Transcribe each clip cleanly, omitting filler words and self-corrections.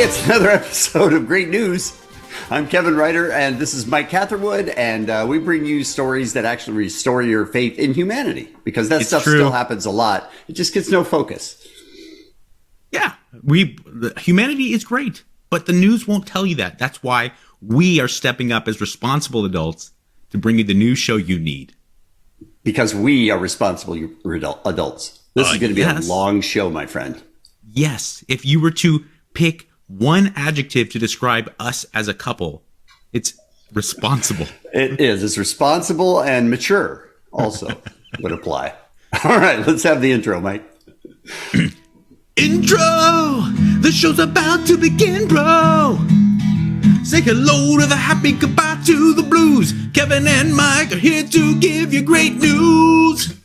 It's another episode of Great News. I'm Kevin Ryder, and this is Mike Catherwood, and we bring you stories that actually restore your faith in humanity, because that stuff still happens a lot. It just gets no focus. Yeah, humanity is great, but the news won't tell you that. That's why we are stepping up as responsible adults to bring you the news show you need. Because we are responsible adults. This is going to be a long show, my friend. Yes. If you were to pick one adjective to describe us as a couple, it's responsible. It is. It's responsible, and mature also would apply. All right, let's have the intro, Mike. Intro! The show's about to begin, bro. Say hello to the happy, goodbye to the blues. Kevin and Mike are here to give you great news.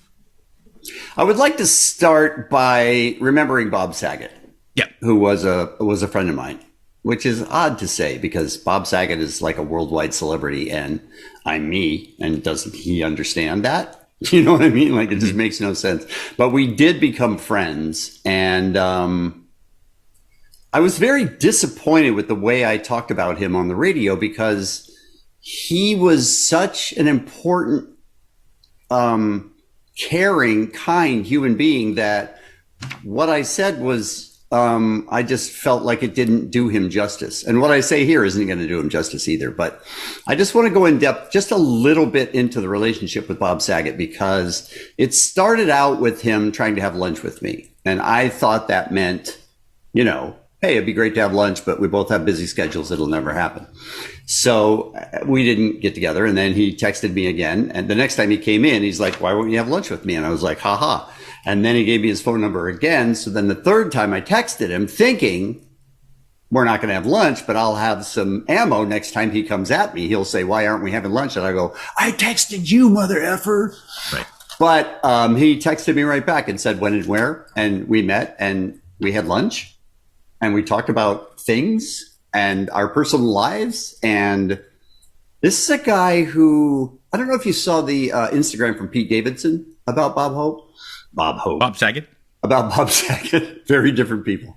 I would like to start by remembering Bob Sagat. Yep. Who was a friend of mine, which is odd to say because Bob Saget is like a worldwide celebrity and I'm me, and doesn't he understand that? You know what I mean? Like, it just makes no sense. But we did become friends, and I was very disappointed with the way I talked about him on the radio, because he was such an important, caring, kind human being that what I said was, I just felt like it didn't do him justice. And what I say here isn't going to do him justice either. But I just want to go in depth just a little bit into the relationship with Bob Saget, because it started out with him trying to have lunch with me. And I thought that meant, you know, hey, it'd be great to have lunch, but we both have busy schedules. It'll never happen. So we didn't get together. And then he texted me again. And the next time he came in, he's like, why won't you have lunch with me? And I was like, haha. And then he gave me his phone number again. So then the third time I texted him thinking, we're not going to have lunch, but I'll have some ammo next time he comes at me. He'll say, why aren't we having lunch? And I go, I texted you, mother effer. Right. But he texted me right back and said when and where. And we met and we had lunch and we talked about things and our personal lives. And this is a guy who, I don't know if you saw the Instagram from Pete Davidson about Bob Saget. About Bob Saget. Very different people.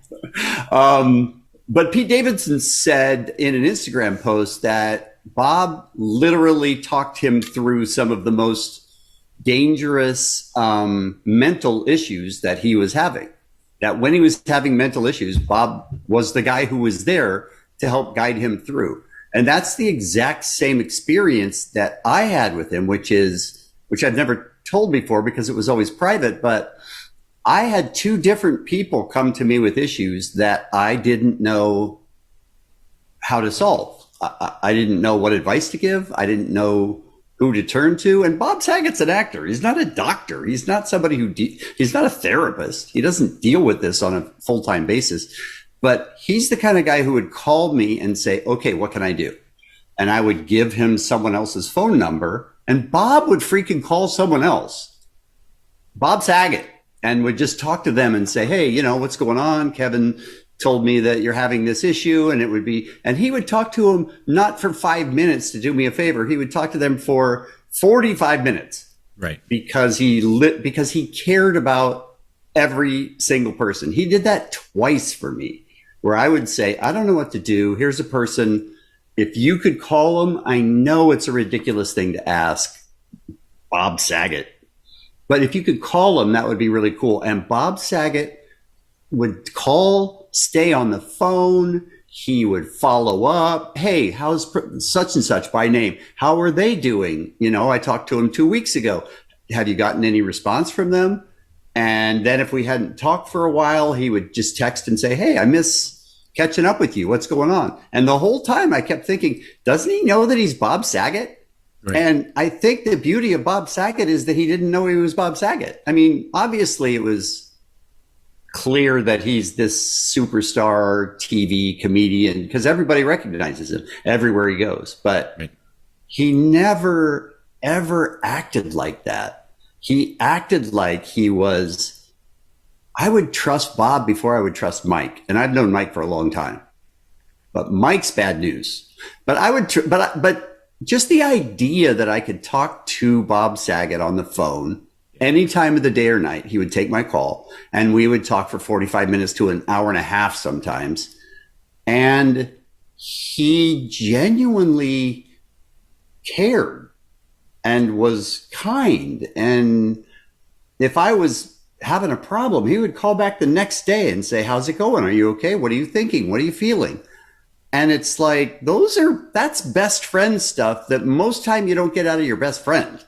But Pete Davidson said in an Instagram post that Bob literally talked him through some of the most dangerous mental issues that he was having. That when he was having mental issues, Bob was the guy who was there to help guide him through. And that's the exact same experience that I had with him, which I've never told before because it was always private, but I had two different people come to me with issues that I didn't know how to solve. I didn't know what advice to give. I didn't know who to turn to. And Bob Saget's an actor. He's not a doctor. He's not somebody he's not a therapist. He doesn't deal with this on a full-time basis, but he's the kind of guy who would call me and say, okay, what can I do? And I would give him someone else's phone number. And Bob would freaking call someone else, Bob Saget, and would just talk to them and say, hey, you know, what's going on? Kevin told me that you're having this issue. And he would talk to him not for 5 minutes to do me a favor. He would talk to them for 45 minutes. Right. Because he cared about every single person. He did that twice for me, where I would say, I don't know what to do. Here's a person. If you could call him, I know it's a ridiculous thing to ask Bob Saget, but if you could call him, that would be really cool. And Bob Saget would call, stay on the phone. He would follow up. Hey, how's such and such by name? How are they doing? You know, I talked to him 2 weeks ago. Have you gotten any response from them? And then if we hadn't talked for a while, he would just text and say, hey, I miss catching up with you. What's going on? And the whole time I kept thinking, doesn't he know that he's Bob Saget? Right. And I think the beauty of Bob Saget is that he didn't know he was Bob Saget. I mean, obviously it was clear that he's this superstar TV comedian because everybody recognizes him everywhere he goes. But he never, ever acted like that. He acted like he was, I would trust Bob before I would trust Mike. And I've known Mike for a long time, but Mike's bad news. But I would, but just the idea that I could talk to Bob Saget on the phone any time of the day or night, he would take my call and we would talk for 45 minutes to an hour and a half sometimes. And he genuinely cared and was kind. And if I was having a problem, he would call back the next day and say, how's it going? Are you okay? What are you thinking? What are you feeling? And it's like, that's best friend stuff that most time you don't get out of your best friend.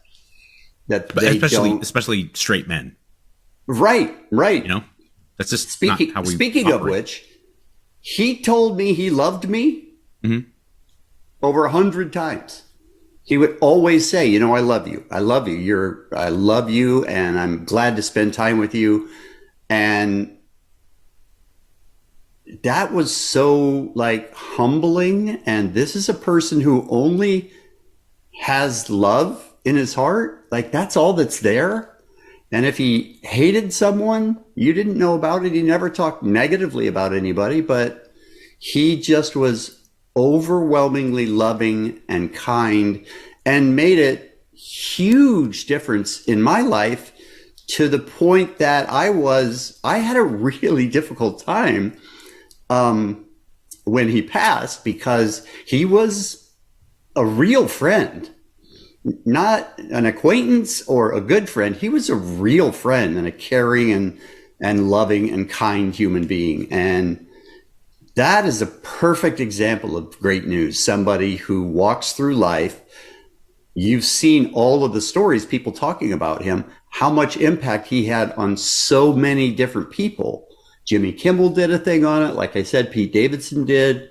Especially straight men. Right. You know, that's just speaking, not how we speaking operate. Of which, he told me he loved me over 100 times. He would always say, you know, I love you. I love you. I love you. And I'm glad to spend time with you. And that was so like humbling. And this is a person who only has love in his heart. Like that's all that's there. And if he hated someone, you didn't know about it. He never talked negatively about anybody, but he just was overwhelmingly loving and kind, and made a huge difference in my life to the point that I had a really difficult time when he passed, because he was a real friend, not an acquaintance or a good friend. He was a real friend and a caring and loving and kind human being. And that is a perfect example of great news. Somebody who walks through life. You've seen all of the stories, people talking about him, how much impact he had on so many different people. Jimmy Kimmel did a thing on it. Like I said, Pete Davidson did.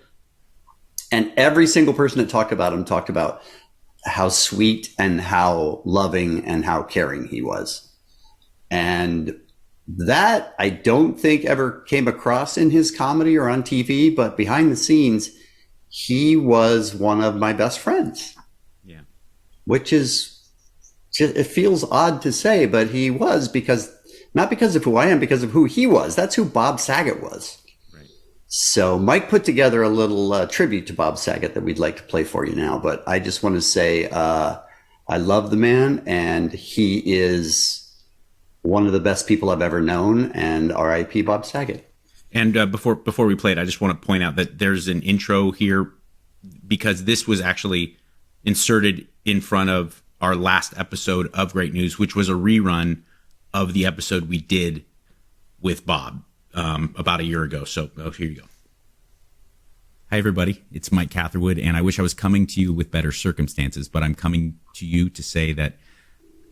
And every single person that talked about him talked about how sweet and how loving and how caring he was. And that I don't think ever came across in his comedy or on TV, but behind the scenes, he was one of my best friends. Yeah. Which is, it feels odd to say, but he was, not because of who I am, because of who he was. That's who Bob Saget was. Right. So Mike put together a little tribute to Bob Saget that we'd like to play for you now. But I just want to say I love the man, and he is one of the best people I've ever known, and R.I.P. Bob Saget. And before we play it, I just want to point out that there's an intro here, because this was actually inserted in front of our last episode of Great News, which was a rerun of the episode we did with Bob about a year ago. So here you go. Hi, everybody. It's Mike Catherwood, and I wish I was coming to you with better circumstances, but I'm coming to you to say that,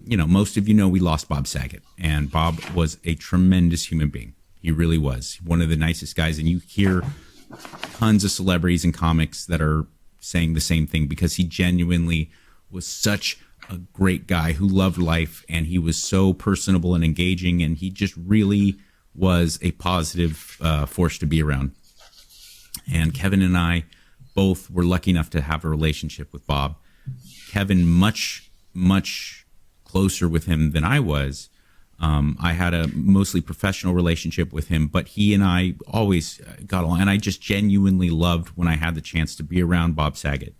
you know, most of you know we lost Bob Saget, and Bob was a tremendous human being. He really was one of the nicest guys, and you hear tons of celebrities and comics that are saying the same thing, because he genuinely was such a great guy who loved life, and he was so personable and engaging, and he just really was a positive force to be around. And Kevin and I both were lucky enough to have a relationship with Bob. Kevin much closer with him than I was. I had a mostly professional relationship with him, but he and I always got along, and I just genuinely loved when I had the chance to be around Bob Saget.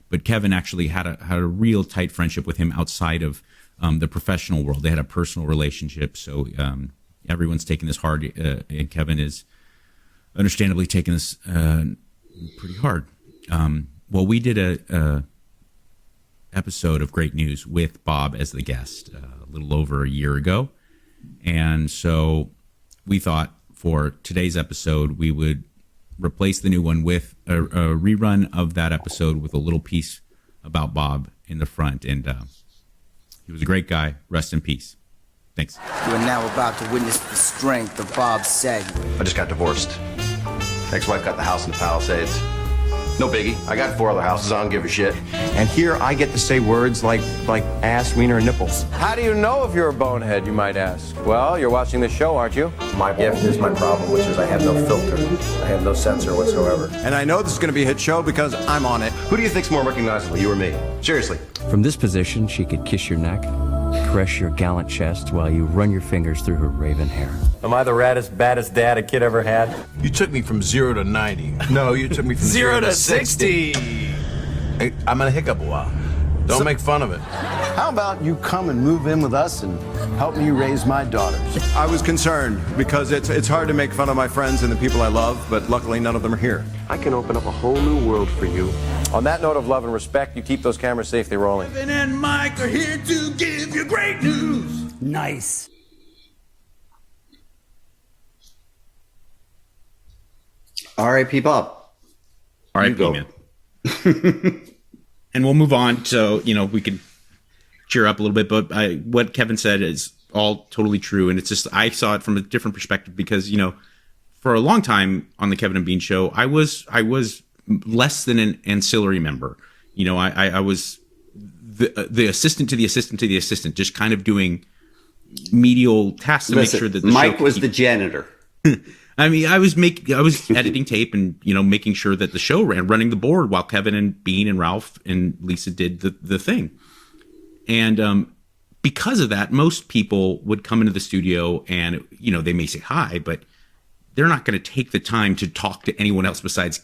But Kevin actually had a real tight friendship with him outside of the professional world. They had a personal relationship, so everyone's taking this hard, and Kevin is understandably taking this pretty hard. Well, we did a episode of Great News with Bob as the guest a little over a year ago. And so we thought for today's episode, we would replace the new one with a rerun of that episode with a little piece about Bob in the front. And he was a great guy. Rest in peace. Thanks. You are now about to witness the strength of Bob Saget. I just got divorced. Ex-wife got the house in the Palisades. No biggie. I got 4 other houses. I don't give a shit. And here I get to say words like ass, wiener, and nipples. How do you know if you're a bonehead, you might ask? Well, you're watching the show, aren't you? My gift is my problem, which is I have no filter. I have no censor whatsoever. And I know this is going to be a hit show because I'm on it. Who do you think's more recognizable, you or me? Seriously. From this position, she could kiss your neck, caress your gallant chest while you run your fingers through her raven hair. Am I the raddest, baddest dad a kid ever had? You took me from 0 to 90. No, you took me from 0 to 60. Hey, I'm gonna hiccup a while. Don't make fun of it. How about you come and move in with us and help me raise my daughters? I was concerned because it's hard to make fun of my friends and the people I love, but luckily none of them are here. I can open up a whole new world for you. On that note of love and respect, you keep those cameras safely rolling. Kevin and Mike are here to give you great news. Nice. R.I.P. Bob. R.I.P. man. And we'll move on. So, we can cheer up a little bit. But what Kevin said is all totally true. And it's just, I saw it from a different perspective because, for a long time on the Kevin and Bean show, I was less than an ancillary member. I was the assistant to the assistant to the assistant, just kind of doing medial tasks to make sure that the Mike show was the janitor. I mean, I was editing tape and, making sure that the show ran, running the board while Kevin and Bean and Ralph and Lisa did the thing. And because of that, most people would come into the studio and, they may say hi, but they're not going to take the time to talk to anyone else besides,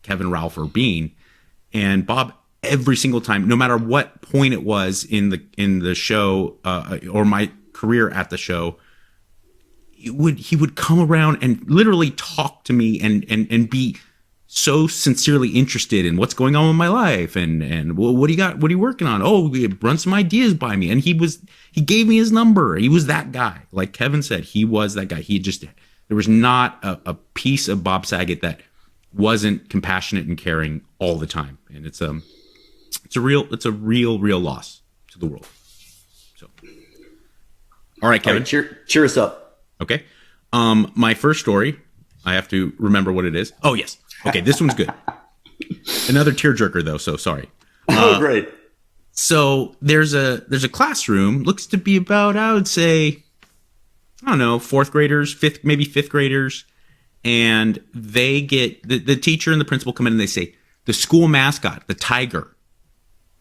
Kevin, Ralph, or Bean. And Bob, every single time, no matter what point it was in the show or my career at the show, he would come around and literally talk to me and be so sincerely interested in what's going on in my life and well, what do you got? What are you working on? Oh, run some ideas by me. And he gave me his number. He was that guy. Like Kevin said, he was that guy. There was not a piece of Bob Saget that wasn't compassionate and caring all the time. And it's a real loss to the world. So, all right, Kevin. All right, cheer us up. Okay. My first story, I have to remember what it is. Oh, yes. Okay, this one's good. Another tearjerker, though, so sorry. Great. So there's a classroom, looks to be about, I would say, I don't know, fourth graders, fifth graders, and they get, the teacher and the principal come in and they say, the school mascot, the tiger,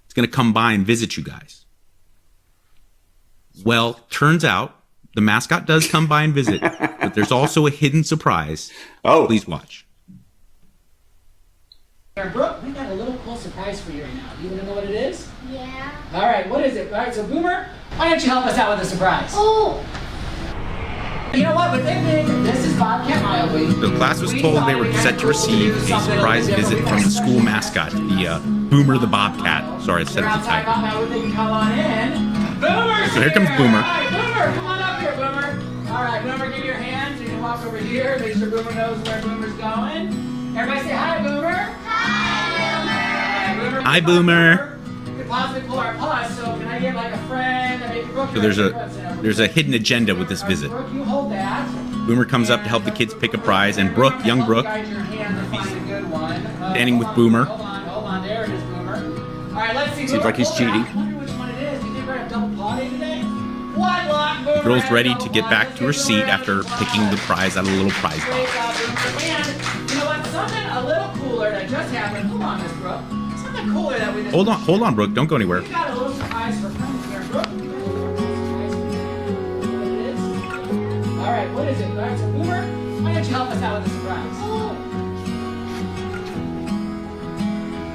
is going to come by and visit you guys. Well, turns out, the mascot does come by and visit, but there's also a hidden surprise. Oh. Please watch. Brooke, we got a little cool surprise for you right now. Do you want to know what it is? Yeah. All right, what is it? All right, so Boomer, why don't you help us out with the surprise? Oh. You know what? With this is Bobcat Mildly. The class was told they were set to receive a surprise visit from the school mascot, the Boomer the Bobcat. Sorry, I said it too tight. Come on in. Boomer! So here comes Boomer. All right, Boomer, come on up here, Boomer. All right, Boomer, give your hands. You can walk over here. Make sure Boomer knows where Boomer's going. Everybody say hi, Boomer. Hi, Boomer. Hi, Boomer. We could possibly pull our plus, so can I get like a friend? So there's a hidden agenda with this visit. Brooke, you hold that. Boomer comes up to help the kids pick a prize, and Brooke, young Brooke, standing with Boomer. Hold on, there it is, Boomer. All right, let's see. Seems like he's cheating. The girl's ready to get back to her seat after picking the prize out of a little prize box. And you know what? Something a little cooler that just happened. Hold on, Miss Brooke. Something cooler that we just Hold on, Brooke. Don't go anywhere. We got a little surprise for friends here, Brooke. All right, what is it? All right, so Boomer, why don't you help us out with the surprise?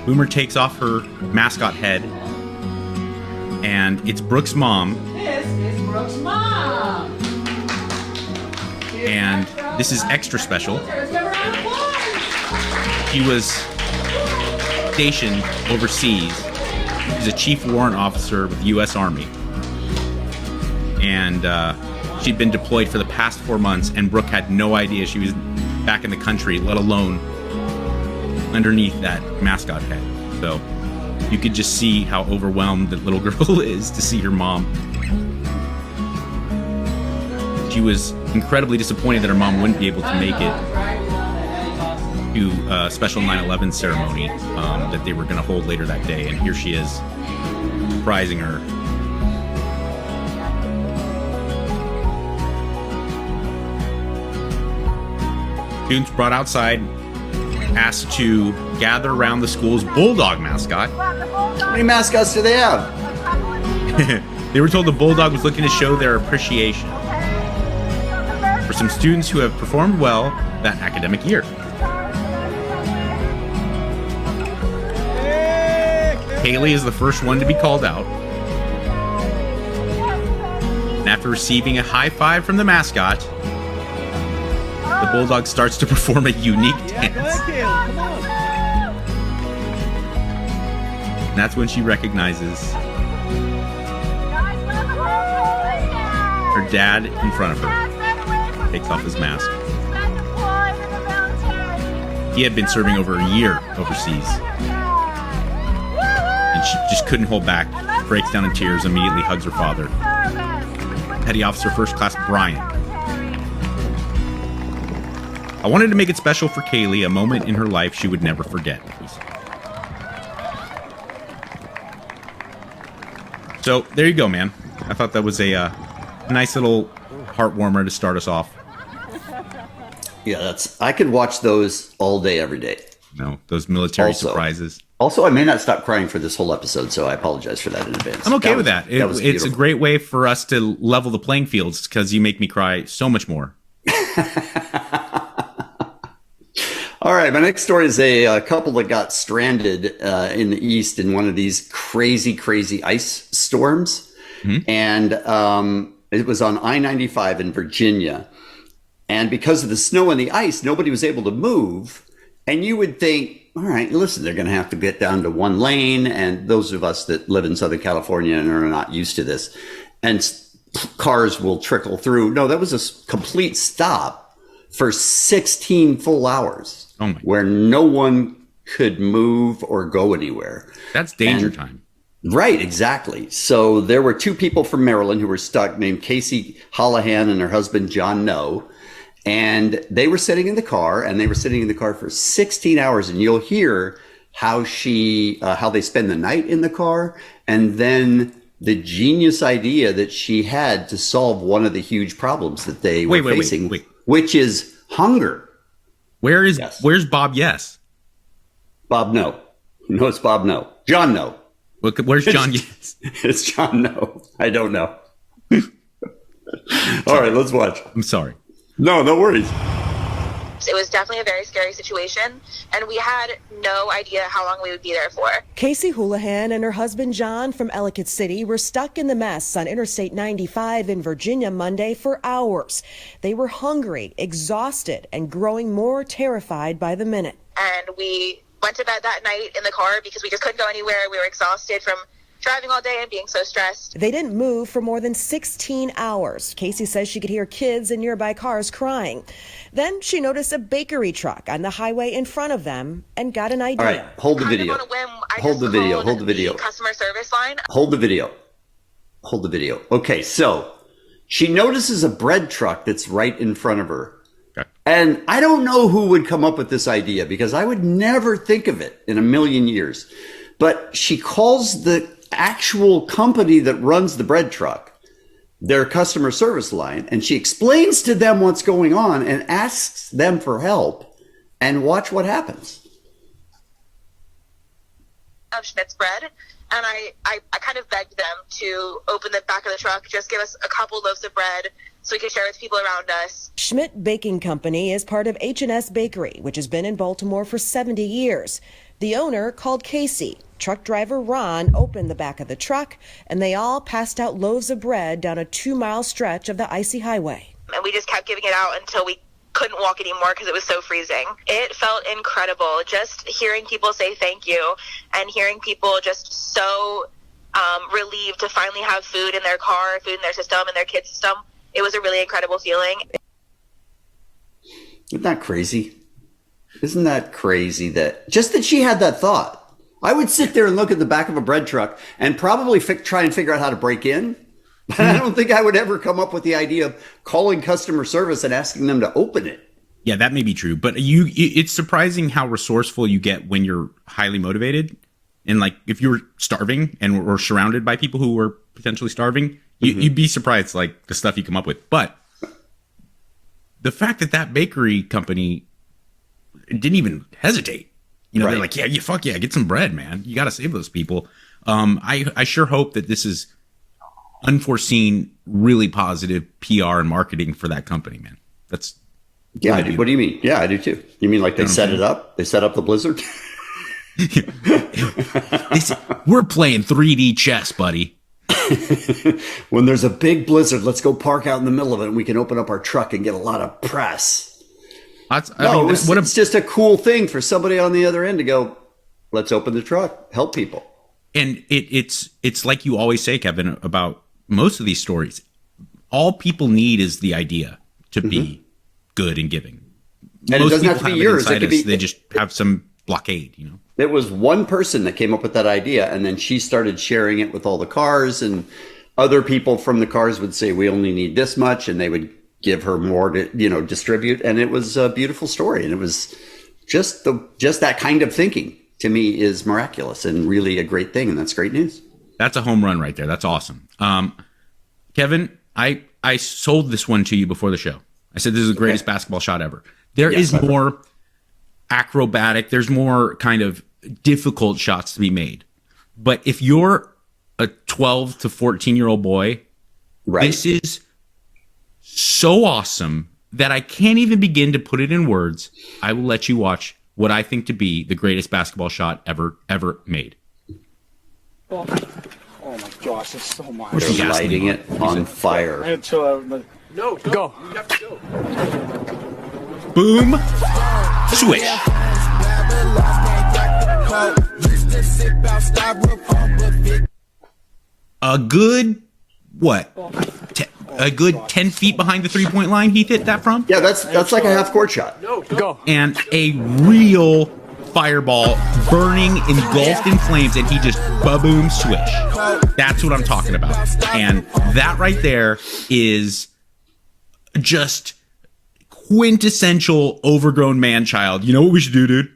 Boomer takes off her mascot head, and it's Brooke's mom. This is Brooke's mom. And this is extra special. Let's give her a round of applause. She was stationed overseas. She's a chief warrant officer with the U.S. Army. And she'd been deployed for the past 4 months, and Brooke had no idea she was back in the country, let alone underneath that mascot head. So you could just see how overwhelmed the little girl is to see her mom. She was incredibly disappointed that her mom wouldn't be able to make it to a special 9/11 ceremony that they were going to hold later that day. And here she is, surprising her. Students brought outside, asked to gather around the school's bulldog mascot. How many mascots do they have? They were told the bulldog was looking to show their appreciation for some students who have performed well that academic year. Haley is the first one to be called out. after receiving a high five from the mascot, the bulldog starts to perform a unique dance. And that's when she recognizes her dad in front of her. Takes off his mask. He had been serving over a year overseas. And she just couldn't hold back. Breaks down in tears, immediately hugs her father. Petty Officer First Class Brian. I wanted to make it special for Kaylee, a moment in her life she would never forget. So, there you go, man. I thought that was a nice little heartwarmer to start us off. Yeah, I could watch those all day, every day. No, those military surprises. Also, I may not stop crying for this whole episode, so I apologize for that in advance. I'm okay with that. It's a great way for us to level the playing fields because you make me cry so much more. All right, my next story is a couple that got stranded in the East in one of these crazy, crazy ice storms. Mm-hmm. And it was on I-95 in Virginia. And because of the snow and the ice, nobody was able to move. And you would think, all right, listen, they're going to have to get down to one lane. And those of us that live in Southern California and are not used to this, and cars will trickle through. No, that was a complete stop for 16 full hours where no one could move or go anywhere. That's danger time. Right, exactly. So there were two people from Maryland who were stuck named Casey Houlihan and her husband, John No. And they were sitting in the car, and they were sitting in the car for 16 hours. And you'll hear how they spend the night in the car, and then the genius idea that she had to solve one of the huge problems that they were facing, which is hunger. Where's Bob? Yes. Bob No. No, it's Bob No. John No. Where's John? Yes. It's John No. I don't know. All right, let's watch. I'm sorry. No worries. It was definitely a very scary situation, and we had no idea how long we would be there for. Casey Houlihan and her husband John from Ellicott City were stuck in the mess on Interstate 95 in Virginia Monday for hours. They were hungry, exhausted, and growing more terrified by the minute. And we went to bed that night in the car because we just couldn't go anywhere. We were exhausted from driving all day and being so stressed. They didn't move for more than 16 hours. Casey says she could hear kids in nearby cars crying. Then she noticed a bakery truck on the highway in front of them and got an idea. All right, hold the video. Hold the video. Customer service line. Hold the video. Okay, so she notices a bread truck that's right in front of her. Okay. And I don't know who would come up with this idea because I would never think of it in a million years. But she calls the actual company that runs the bread truck their customer service line, and she explains to them what's going on and asks them for help, and watch what happens. Of Schmidt's bread, and I kind of begged them to open the back of the truck, just give us a couple loaves of bread so we could share with people around us. Schmidt Baking Company is part of H&S Bakery, which has been in Baltimore for 70 years. The owner called Casey. Truck driver Ron opened the back of the truck, and they all passed out loaves of bread down a 2-mile stretch of the icy highway. And we just kept giving it out until we couldn't walk anymore because it was so freezing. It felt incredible just hearing people say thank you and hearing people just so relieved to finally have food in their car, food in their system, in their kids' system. It was a really incredible feeling. Isn't that crazy? Isn't that crazy that she had that thought? I would sit there and look at the back of a bread truck and probably try and figure out how to break in. But I don't think I would ever come up with the idea of calling customer service and asking them to open it. Yeah, that may be true. But it's surprising how resourceful you get when you're highly motivated. And like if you were starving and were surrounded by people who were potentially starving, you'd be surprised like the stuff you come up with. But the fact that bakery company didn't even hesitate. They're like, yeah, get some bread, man. You got to save those people. I sure hope that this is unforeseen, really positive PR and marketing for that company, man. That's I do. What do you mean? Yeah, I do too. You mean like they set it up? They set up the blizzard? We're playing 3D chess, buddy. When there's a big blizzard, let's go park out in the middle of it and we can open up our truck and get a lot of press. It's just a cool thing for somebody on the other end to go, let's open the truck, help people. And it's like you always say, Kevin, about most of these stories. All people need is the idea to be good and giving. And most it doesn't have to be yours. It could be, they just have some blockade, you know. It was one person that came up with that idea, and then she started sharing it with all the cars, and other people from the cars would say, we only need this much, and they would give her more to, distribute. And it was a beautiful story. And it was just that kind of thinking, to me, is miraculous and really a great thing. And that's great news. That's a home run right there. That's awesome. Kevin, I sold this one to you before the show. I said, this is the greatest basketball shot ever. There is more acrobatic. There's more kind of difficult shots to be made. But if you're a 12 to 14-year-old boy, this is so awesome that I can't even begin to put it in words. I will let you watch what I think to be the greatest basketball shot ever made. Oh my gosh, it's so much. They're lighting it on fire. No, go. You have to go. Boom. Swish. A good, a good 10 feet behind the three-point line Heath hit that from? Yeah, that's like a half-court shot. No, go. And a real fireball burning, engulfed in flames, and he just ba-boom, swish. That's what I'm talking about. And that right there is just quintessential overgrown man-child. You know what we should do, dude?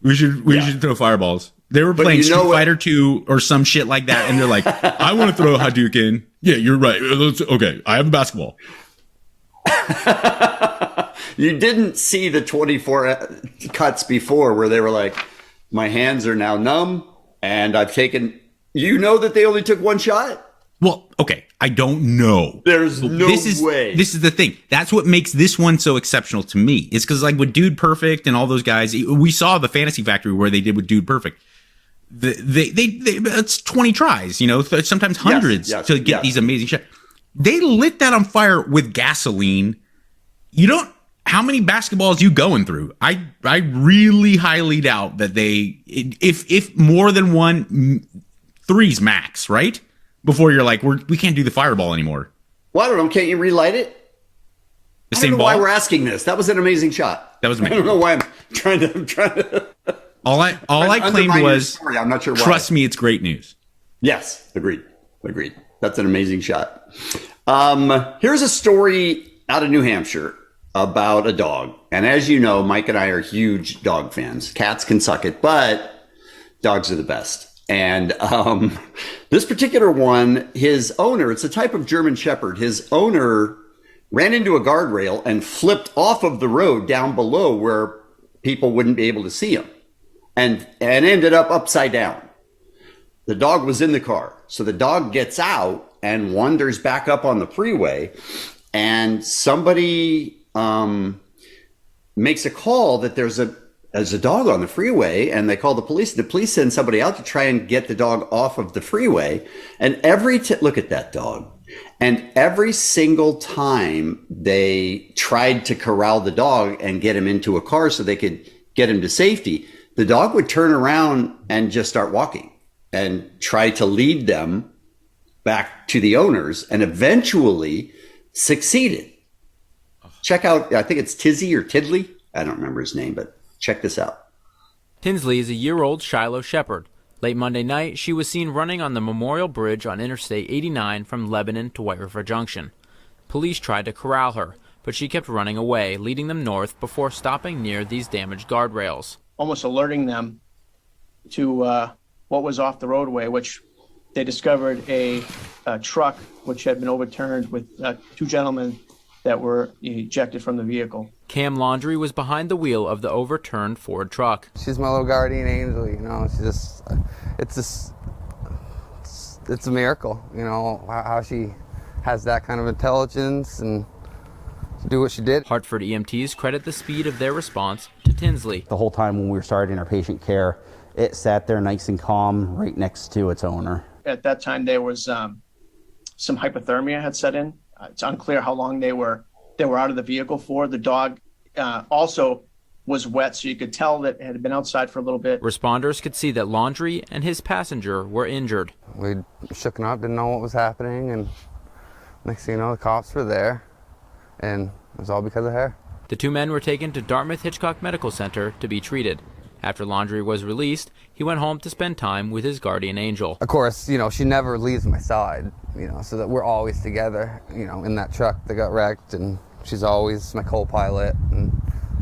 We should throw fireballs. They were playing Street Fighter 2 or some shit like that, and they're like, I want to throw a Hadouken. Yeah, you're right. Okay, I have a basketball. You didn't see the 24 cuts before where they were like, my hands are now numb, and I've taken... You know that they only took one shot? Well, okay, I don't know. There's no way. This is the thing. That's what makes this one so exceptional to me. It's because like with Dude Perfect and all those guys, we saw the Fantasy Factory where they did with Dude Perfect. It's 20 tries, sometimes hundreds to get these amazing shots. They lit that on fire with gasoline. How many basketballs you going through? I really highly doubt that if more than one, three's max, right? Before you're like, we can't do the fireball anymore. Well, I don't know. Can't you relight it? I don't know why we're asking this. That was an amazing shot. That was amazing. I don't know why I'm trying to. All I claimed was, I'm not sure why. Trust me, it's great news. Yes, agreed. That's an amazing shot. Here's a story out of New Hampshire about a dog. And as you know, Mike and I are huge dog fans. Cats can suck it, but dogs are the best. And this particular one, his owner, it's a type of German Shepherd. His owner ran into a guardrail and flipped off of the road down below where people wouldn't be able to see him and ended up upside down. The dog was in the car. So the dog gets out and wanders back up on the freeway, and somebody makes a call that there's a dog on the freeway, and they call the police. The police send somebody out to try and get the dog off of the freeway. And look at that dog. And every single time they tried to corral the dog and get him into a car so they could get him to safety, the dog would turn around and just start walking and try to lead them back to the owners, and eventually succeeded. Check out, I think it's Tizzy or Tiddly. I don't remember his name, but check this out. Tinsley is a year-old Shiloh Shepherd. Late Monday night, she was seen running on the Memorial Bridge on Interstate 89 from Lebanon to White River Junction. Police tried to corral her, but she kept running away, leading them north before stopping near these damaged guardrails. Almost alerting them to what was off the roadway, which they discovered a truck which had been overturned with two gentlemen that were ejected from the vehicle. Cam Laundrie was behind the wheel of the overturned Ford truck. She's my little guardian angel, it's a miracle, how she has that kind of intelligence and to do what she did. Hartford EMTs credit the speed of their response to Tinsley. The whole time when we were starting our patient care, it sat there nice and calm right next to its owner. At that time, there was some hypothermia had set in. It's unclear how long they were out of the vehicle for. The dog also was wet, so you could tell that it had been outside for a little bit. Responders could see that Laundrie and his passenger were injured. We shooken up, didn't know what was happening, and next thing you know, the cops were there, and it was all because of her. The two men were taken to Dartmouth Hitchcock Medical Center to be treated. After Laundrie was released, he went home to spend time with his guardian angel. Of course, she never leaves my side, so that we're always together, in that truck that got wrecked, and she's always my co-pilot, and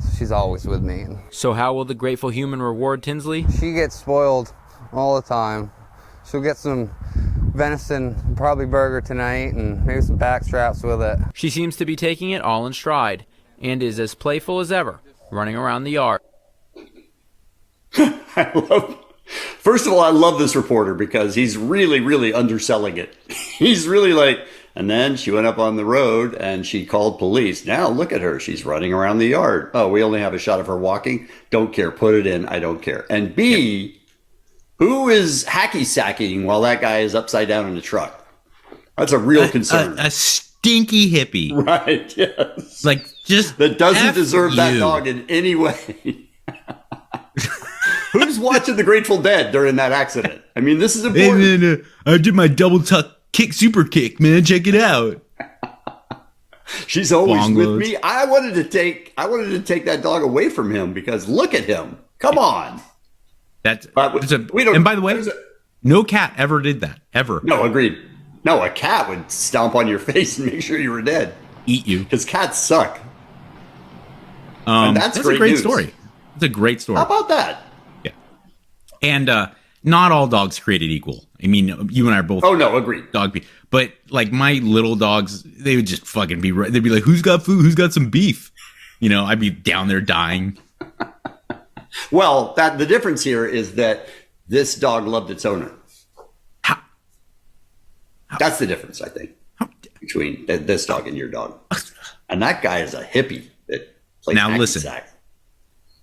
so she's always with me. So how will the grateful human reward Tinsley? She gets spoiled all the time. She'll get some venison, probably burger tonight, and maybe some back straps with it. She seems to be taking it all in stride, and is as playful as ever, running around the yard. First of all, I love this reporter because he's really, really underselling it. He's really like, and then she went up on the road and she called police. Now look at her. She's running around the yard. Oh, we only have a shot of her walking. Don't care. Put it in. I don't care. And B, who is hacky sacking while that guy is upside down in the truck? That's a real concern. A stinky hippie. Right. Yes. Like just that doesn't F deserve that you. dog in any way. Who's watching The Grateful Dead during that accident? I mean, this is important. Hey, man, I did my double tuck kick, super kick, man. Check it out. She's always Bong with loads. me. I wanted to take that dog away from him because look at him. Come on. And by the way, no cat ever did that. Ever. No, agreed. No, a cat would stomp on your face and make sure you were dead. Eat you. Because cats suck. And that's a great news. story. It's a great story. How about that? Yeah. And not all dogs created equal. I mean, you and I are both. Oh no, agreed. Dog beef. But like my little dogs, they would just fucking be. They'd be like, "Who's got food? Who's got some beef?" I'd be down there dying. Well, the difference here is that this dog loved its owner. How? That's the difference, I think, between this dog and your dog. And that guy is a hippie that plays Now hacky listen. sack.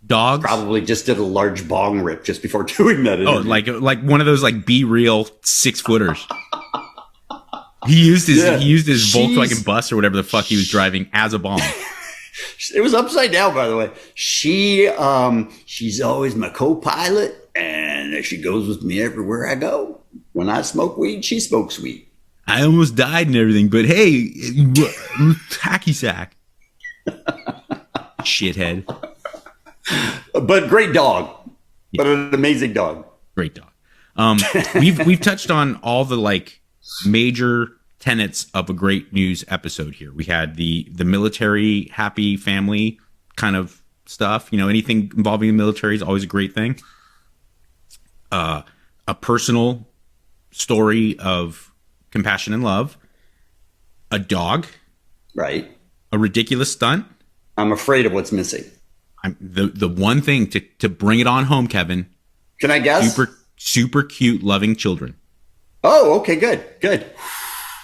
Dogs probably just did a large bong rip just before doing that interview. Oh, like one of those like Be Real 6-footers. He used his Volkswagen bus or whatever the fuck he was driving as a bomb. It was upside down, by the way. She's always my co-pilot, and she goes with me everywhere I go. When I smoke weed, she smokes weed. I almost died and everything, but hey, hacky sack, shithead. But great dog. Yeah. But an amazing dog. Great dog. We've touched on all the like major tenets of a great news episode here. We had the military happy family kind of stuff. Anything involving the military is always a great thing. A personal story of compassion and love. A dog. Right. A ridiculous stunt. I'm afraid of what's missing. The one thing to bring it on home, Kevin. Can I guess? Super cute, loving children. Oh, okay, good.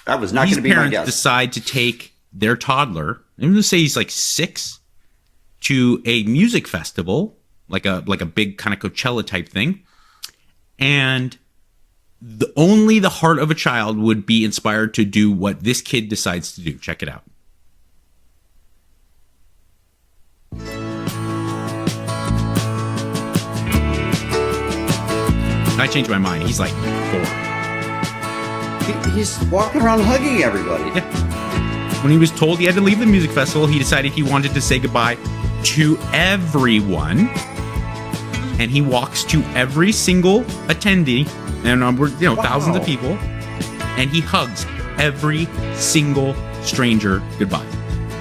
That was not going to be my guess. These parents decide to take their toddler, I'm going to say he's like 6, to a music festival, like a big kind of Coachella type thing, and only the heart of a child would be inspired to do what this kid decides to do. Check it out. I changed my mind. He's like 4. He's walking around hugging everybody. Yeah. When he was told he had to leave the music festival, he decided he wanted to say goodbye to everyone. And he walks to every single attendee, and we're thousands of people, and he hugs every single stranger goodbye.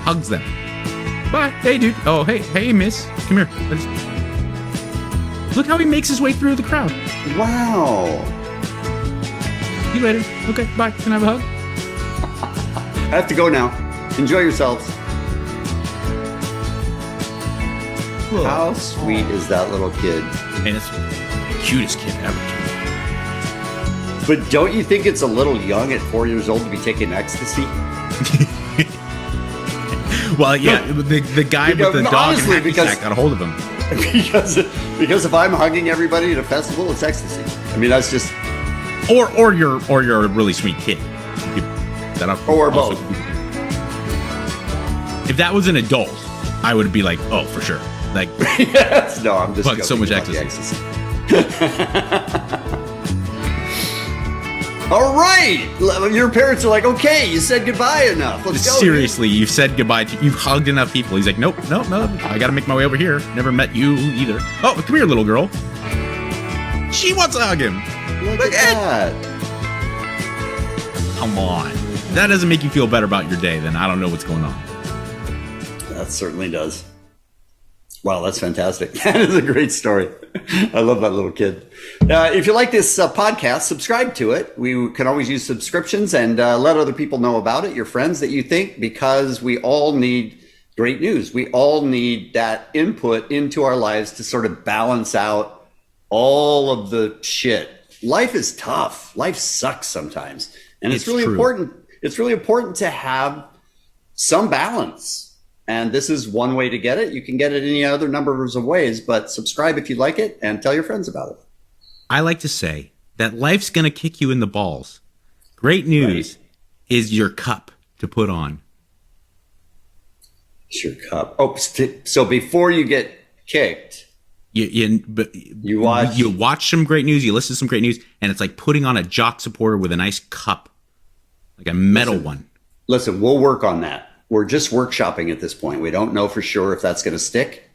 Hugs them. Bye. Hey, dude. Oh, hey, miss. Come here. Look how he makes his way through the crowd. Wow. See you later. Okay, bye. Can I have a hug? I have to go now. Enjoy yourselves. Whoa. How sweet is that little kid? And it's the cutest kid ever. But don't you think it's a little young at 4 years old to be taking ecstasy? Well, yeah, the guy with the dog and hacky sack got a hold of him. Because if I'm hugging everybody at a festival, it's ecstasy. I mean, that's just... Or you're a really sweet kid. That or both. If that was an adult, I would be like, oh, for sure. Like, yes, no, I'm just but so much ecstasy. All right, your parents are like, okay, you said goodbye enough. Let's go. Seriously, you've said goodbye to, you've hugged enough people. He's like, nope, I got to make my way over here. Never met you either. Oh, come here, little girl. She wants to hug him. Look at that. Come on. If that doesn't make you feel better about your day, then I don't know what's going on. That certainly does. Wow, that's fantastic. That is a great story. I love that little kid. If you like this podcast, subscribe to it. We can always use subscriptions and let other people know about it, your friends that you think, because we all need great news. We all need that input into our lives to sort of balance out all of the shit. Life is tough. Life sucks sometimes. And it's really important. It's really important to have some balance. And this is one way to get it. You can get it any other numbers of ways, but subscribe if you like it and tell your friends about it. I like to say that life's going to kick you in the balls. Great news is your cup to put on. It's your cup. Oh, so before you get kicked, you watch some great news, you listen to some great news, and it's like putting on a jock supporter with a nice cup, like a metal one. Listen, we'll work on that. We're just workshopping at this point. We don't know for sure if that's going to stick.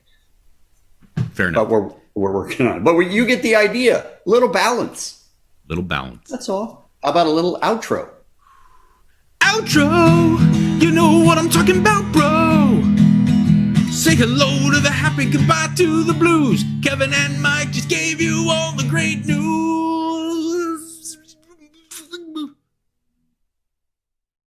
Fair enough. But we're working on it. But you get the idea. Little balance. Little balance. That's all. How about a little outro? Outro! You know what I'm talking about, bro. Say hello to the happy, goodbye to the blues. Kevin and Mike just gave you all the great news.